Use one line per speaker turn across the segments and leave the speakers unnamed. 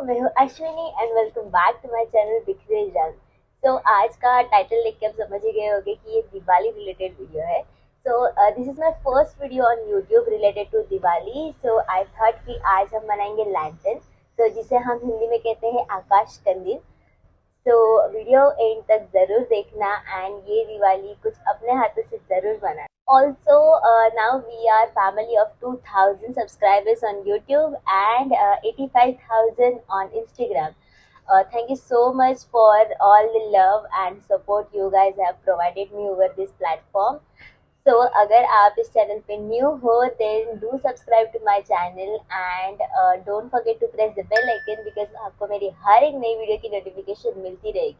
मैं हूँ Ashwini and welcome back to my channel Bikhre Rang. आज का टाइटल देख के आप समझ ही गए होंगे कि ये दिवाली रिलेटेड वीडियो है। This is my first video on YouTube related to Diwali. I thought कि आज हम बनाएंगे लैंटर्न, जिसे हम हिंदी में कहते हैं आकाश कंदील। वीडियो एंड तक जरूर देखना एंड ये दिवाली कुछ अपने हाथों से जरूर बनाना। Also, now we are family of 2000 subscribers on YouTube and 85,000 on Instagram. Thank you so much for all the love and support you guys have provided me over this platform. अगर आप इस channel पे new हो then do subscribe to my channel and don't forget to press the bell icon because आपको मेरी हर एक नई video की नोटिफिकेशन मिलती रहेगी।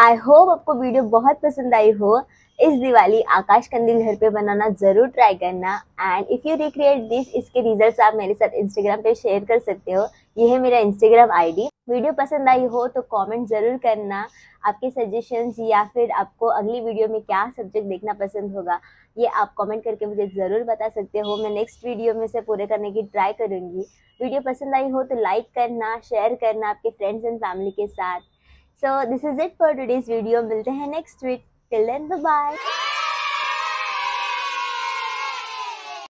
आई होप आपको वीडियो बहुत पसंद आई हो। इस दिवाली आकाश कंदील घर पे बनाना जरूर ट्राई करना। And if you recreate this, इसके रिजल्ट्स आप मेरे साथ इंस्टाग्राम पे शेयर कर सकते हो। ये है मेरा इंस्टाग्राम आईडी। वीडियो पसंद आई हो तो कमेंट जरूर करना। आपके सजेशंस या फिर आपको अगली वीडियो में क्या सब्जेक्ट देखना पसंद होगा, ये आप कमेंट करके मुझे ज़रूर बता सकते हो। मैं नेक्स्ट वीडियो में से पूरे करने की ट्राई करूँगी। वीडियो पसंद आई हो तो लाइक करना, शेयर करना आपके फ्रेंड्स एंड फैमिली के साथ। So this is it for today's video. मिलते हैं next week. Till then bye bye.